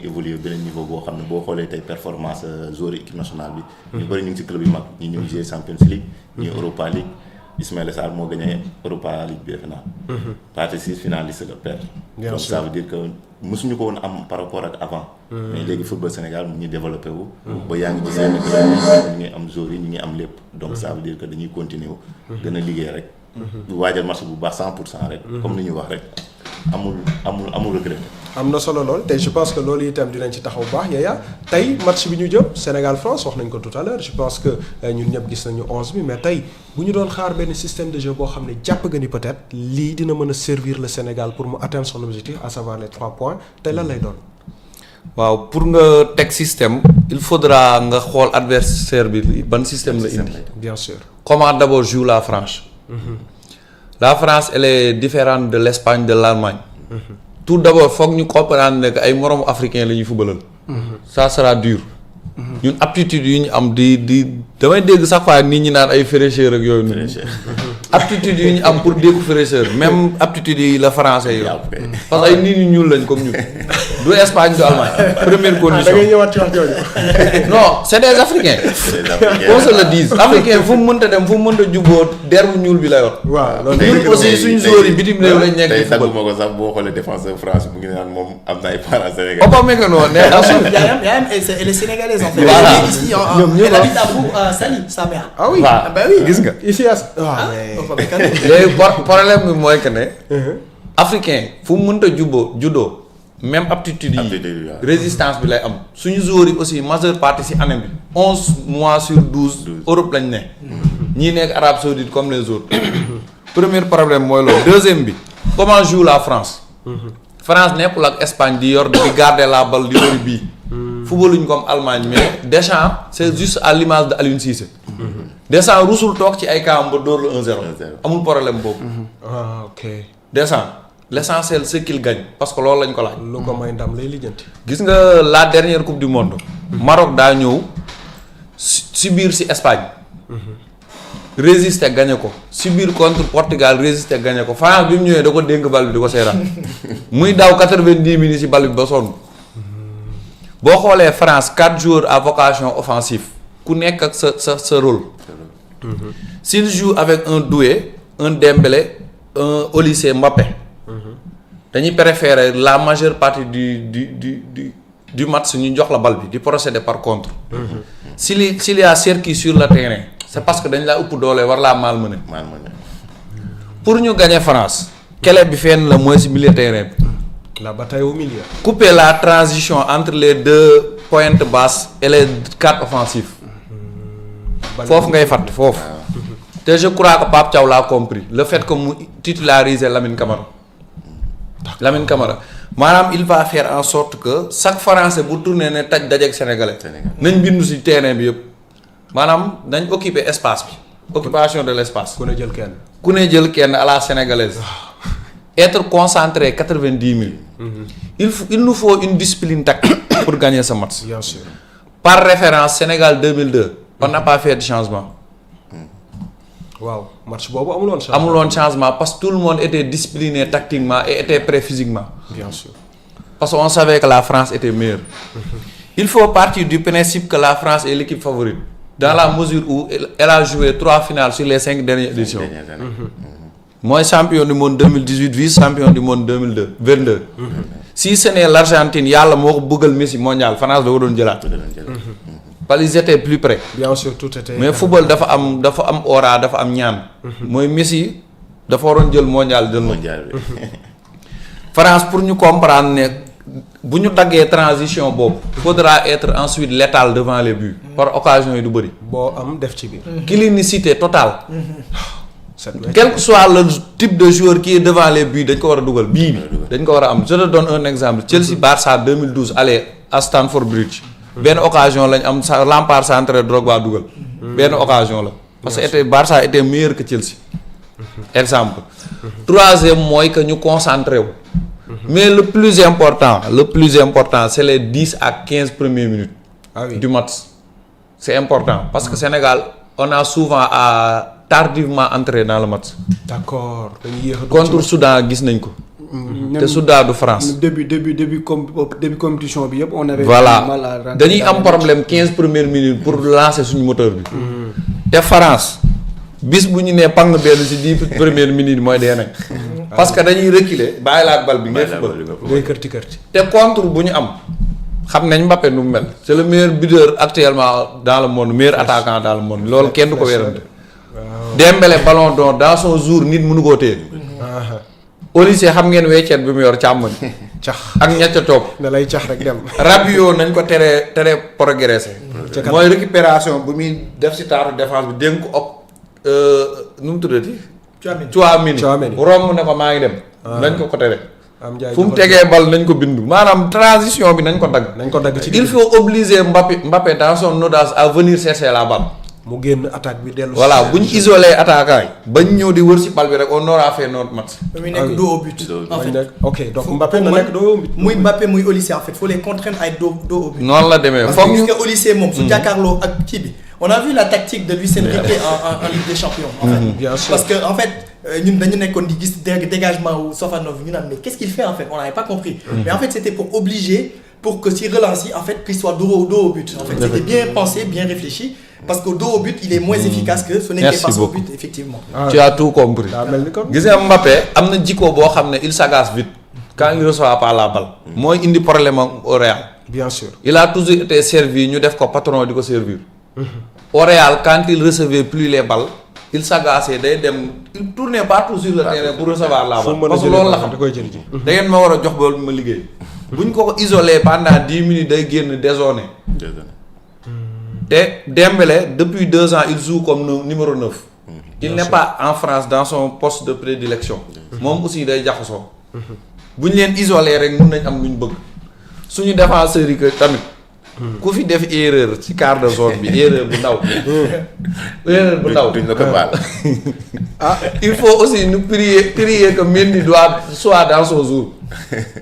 évoluer beneen niveau boo xam ne boo xoolee tey performance joueur équipe nationale bi. ñu bëri ñu ngi ci club yu mag ñi ñëw jouer Champions League. ñi Europa League. Ismaïla Sarr moo gagné Europa League bi defe naa. partie 6 finaliste la perdre. donc ça veut dire que mosuñu ko woon am par rapport ak avant. mais léegi football Sénégal mu ngi développé wu. ba yaa ngi gisee ne ñu ngi am joueurs yi ñu ngi am lépp. donc ça veut dire que dañuy continuer wu. gën a liggéey rek. waajal match bu baax 100% rek. comme ni ñu wax rek amul regret. am na solo lool te je pense que loolu itam dinañ ci taxaw bu baax Yaya tey match bi ñu jëm Sénégal France wax nañ ko tout à l'heure je pense que ñun ñëpp gis nañu 11 bi mais tey bu ñu doon xaar benn système de jeu boo xam ne jàpp nga ni peut-être lii dina mën a servir le Sénégal pour mu atteindre son objectif à savoir les 3 points tey lan lay doon. waaw pour nga teg système il faudra nga xool adversaire bi ban système la indi. bien sûr. Comment d'abord joue la France. La France elle est différente de l'Espagne de l'Allemagne. Tout d'abord foog ñu comprendre ne que ay moromu africain la ñuy footballal. Ça sera dur. ñun aptitude yu ñu am di damay dégg chaque fois nit ñi naan ay fraîcheur ak yooyu noonu. aptitude yu ñu am pour dégg fraîcheur même aptitude yi la français yi parce que ay nit ñu ñuul lañ comme ñun. du Espagne du Allemagne. première condition da ngay ñëwaat ci wax jooju. non c'est des africains. qu'on se le dise africain fu mu mënta dem fu mu mënta jubóo der bu ñuul bi la yor. waaw loolu ñun aussi suñu joueurs yi bitim réew lañ nekk di football. tey ko sax boo xoolee défenseur France mu ngi naan moom am na ay parents sénégalais. Upamecano nee na suuf. Elle est sénégalaise en fait. Voilà. Ici, elle habite à Saly, sa mère. ah oui waaw bah oui. gis nga. ici à Upamecano. léegi problème bi mooy que ne. africain fu mu mënta juddoo même aptitude yi résistance bi lay am suñu joueurs yi aussi majeure partie ci année bi 11 mois sur 12 Europe lañ ne. ñii nekk Arabie Saoudite comme les autres. premier problème mooy loolu deuxième bi comment joue la France. France nekkul ak Espagne di yor di garder la balle di yor bii. footballuñ comme Allemagne mais Deschamps c'est juste à l'image de Aliou Cissé. Deschamps rusul toog ci ay kaam ba dóor la 1-0. amul problème boobu. ah ok. Deschamps l'essentiel c'est qu'il gagne parce que loolu lañ ko laaj. lu ko may ndam lay lijjanti. gis nga la dernière coupe du monde. Maroc daa ñëw si biir si Espagne. résister gagné ko si biir contre Portugal résister gagné ko France bi mu ñëwee da ko dénk bal bi di ko seetaan muy daw 90 minutes si bal bi ba sonn. boo xoolee France 4 joueurs à vocation offensive ku nekk ak sa rôle. s'il joue avec un Doué un Dembélé un Olise Mbappé. dañuy préférer la majeure partie du match ñu jox la bal bi di procéder par contre. s'il y a Cherki sur le terrain c'est parce que dañ laa ëpp doole war laa malmener. pour ñu gagner France. clé bi fenn la mooy ci milieu terrain bi. la bataille au milieu. couper la transition entre les deux pointes basses et les 4 offensifs. foofu ngay fàtt foofu. te je crois que Pape Thiaw l'a compris le fait que mu titulariser Lamine Camara maanaam il va faire en sorte que chaque Français bu tourner ne taj dajeeg Sénégalais. nañ bindu ci terrain bi yëpp maanaam nañ occuper espace bi. occupation de l'espace. ku ne jël kenn à la sénégalaise. être concentré 90 minutes. il nous faut une discipline tactique pour gagner ce match. Bien sûr. Par référence Sénégal 2002 on n'a pas fait de changement. waaw match boobu amuloon changement. amuloon changement parce que tout le monde était discipliné tactiquement et était prêt physiquement. Bien sûr. Parce qu'on savait que la France était meilleure. Il faut partir du principe que la France est l'équipe favorite. Dans la mesure où elle a joué 3 finales sur les 5 dernières éditions. Moi, champion du monde 2018, vice-champion du monde 2022. Si ce n'est l'Argentine, yàlla moo ko bëggal Messi mondial France da ko doon jëlaat. Parce qu'ils étaient plus près. Bien sûr, tout était. Mais football dafa am aura dafa am ñaan. mooy Messi dafa waroon jël mondial jël France pour ñu comprendre ne bu ñu daggee transition boobu. faudra être ensuite létal devant les buts. par occasion yi du bëri. boo am def ci biir. clinicité totale. quel que soit le type de joueur qui est devant les buts dañ ko war a dugal bii bi dañ ko war a am je te donne un exemple Chelsea Barça 2012 aller à Stamford Bridge. benn occasion lañ am sa Lampard centré Drogba dugal. benn occasion la. parce que Barça était meilleur que Chelsea. exemple. troisième mooy que ñu concentré wu. mais le plus important c'est les 10 à 15 premières minutes. Du match. C'est important parce que Sénégal on a souvent tardivement entré dans le match. D'accord. contre Soudan gis nañ ko. te Soudan du France. début compétition bi yëpp on avait voilà mal à rentrer dañuy dans am les problème 15 premières minutes pour lancer suñu moteur bi. te France bis bu ñu nee pang benn ci 10 premières minutes mooy dee nañ. parce que dañuy reculer bàyyi la ak bal bi ngay football. ngay kërti kërti. te contre bu ñu am xam nañ Mbappé nu mu mel c'est le meilleur buteur actuellement dans le monde meilleur attaquant dans le monde loolu kenn du ko wérante. Dembélé ballon d'or dans son jour nit mënu koo téye. Olise xam ngeen weccet bi mu yor càmmoñ. cax ak ñett a topp. da lay cax rek dem. Rabiot nañ ko tere progresser. mooy récupération bu muy def ci taatu défense bi dénk ko nu mu tuddati. Tchouaméni romb ne ko maa ngi dem. nañ ko tere. fu mu tegee bal nañ ko bindu maanaam transition bi nañ ko dagg. nañ ko dagg ci il faut obliger Mbappé dans son audace à venir chercher la balle. mu génn attaque bi dellu. voilà bu ñu isolé attaquant yi. bañ ñëw di wër ci bal bi rek on aura fait notre match. muy nekk dos au but. en fait ok donc Mbappé na nekk dos au but. muy Mbappé muy Olise en fait faut les contraindre à être dos au but. noonu la demee parce foog que ñu gis nga Olise moom su jàkkaarloo ak kii bi on a vu la tactique de Luis Enrique en Ligue des Champions. en fait bien sûr parce que en fait ñun dañu nekkoon di gis dégagement wu Sofanov ñu naan mais qu'est-ce qu'il fait en fait on n'avait pas compris. mais en fait c'était pour obliger pour que si relance yi en fait qu'il soit dos au but. en fait c'était bien pensé bien réfléchi. parce que dos au but il est moins efficace que ce n'est pas au but effectivement. tu as tout compris. daa mel ni comme gis nga Mbappé am na jikko boo xam ne il s'agace vite quand il reçoit pas la balle. mooy indi problème am au Real. bien sûr. il a toujours été servi ñu def ko patron di ko servir. au Real quand il recevait plus les balles il s'agaçait day dem il tournait partout sur le terrain pour recevoir la balle. parce que loolu la xam da koy jël ji. da ngeen ma war a jox ba ma liggéey. buñ ko isolé pendant 10 minutes day génn désonné. te Dembélé depuis 2 ans il joue comme numéro 9. il n'est pas en France dans son poste de prédilection. moom aussi day jaxasoo. bu ñu leen isolé rek mun nañ am lu ñu bëgg. suñu défenseurs yi que tamit. ku fi def erreur ci quart de zone bi erreur bu ndaw. erreur bu ndaw duñ la ko baal. il faut aussi nous prier que Mendy doit soit dans son jour.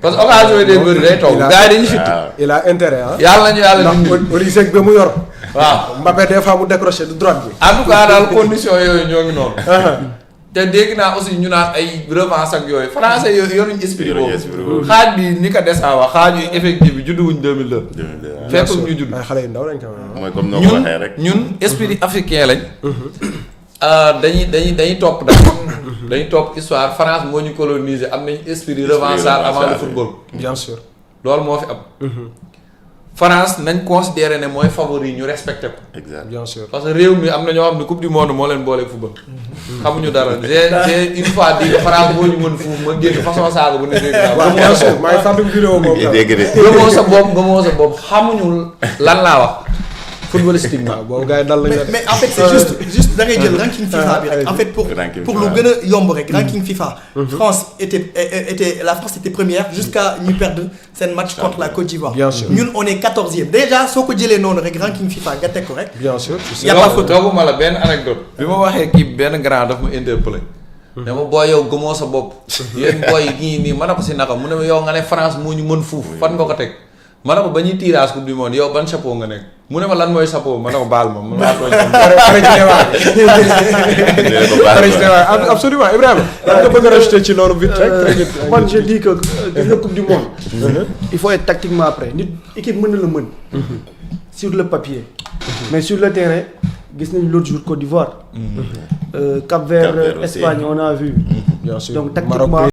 parce que occasion yi day bëri day toog gars yi dañuy fitt. il a intérêt ah. yàlla nañu yàlla ndax dimbali. Olise ba mu yor. waaw Mbappé des fois mu décroché de droite bi. en tout cas daal condition yooyu ñoo ngi noonu. te dégg naa aussi ñu naan ay revanche ak yooyu français yooyu yoruñ esprit boobu. xaaj bi ni ko desaa wax xaaju effectif bi juddu wuñ 2002. fekk ñu judd. ay xale yu ndaw lañ ko mooy comme noo ko waxee rek. ñun esprit africain lañ. dañuy topp daal. dañuy topp histoire France moo ñu coloniser am nañ esprit revanchard avant le football. bien sûr. loolu moo fi am. France nañ considérer ne mooy favori ñu respecté ko. exact bien sûr. parce que réew mi am na ñoo xam ne coupe du monde moo leen booleeg football. xamuñu dara j'ai une fois dit France moo ñu mën fuuf ma génn façon saaga bu ne dégg naa. waaw bien sûr maa ngi fàttali vidéo boobu. gëmoo sa bopp xamuñu lan laa wax footballistiquement. boobu gars yi dal nañu mais en fait c'est juste da ngay jël ranking FIFA bi rek en fait pour lu gën a yomb rek ranking FIFA. France la France était première jusqu'à ñu perdre seen match contre la Côte d'Ivoire. bien sûr ñun on est 14e déjà soo ko jëlee noonu rek ranking FIFA nga teg ko rek. bien sûr. y a pas photo dooguma la benn anecdote bi ma waxee kii benn grand daf ma interpellé. ne ma booy yow gëmoo sa bopp. yéen booy yi nii ma ne ko si naka mu ne ma yow nga ne France moo ñu mën fuuf fan nga ko teg. ma ne ko ba ñuy tirage coupe du monde yow ban chapeau nga nekk mu ne ma lan mooy chapeau ma ne ko baal ma man maa tooñ absolument Ibrahima da nga bëgg a rajouter ci loolu vite rek très vite. man je dis que gis nga coupe du monde. il faut être tactiquement prêt nit équipe mën na la mën. sur le papier. mais sur le terrain gis nañ l'autre jour Côte d'Ivoire. Cap-Vert Espagne on a vu. bien sûr donc tactiquement.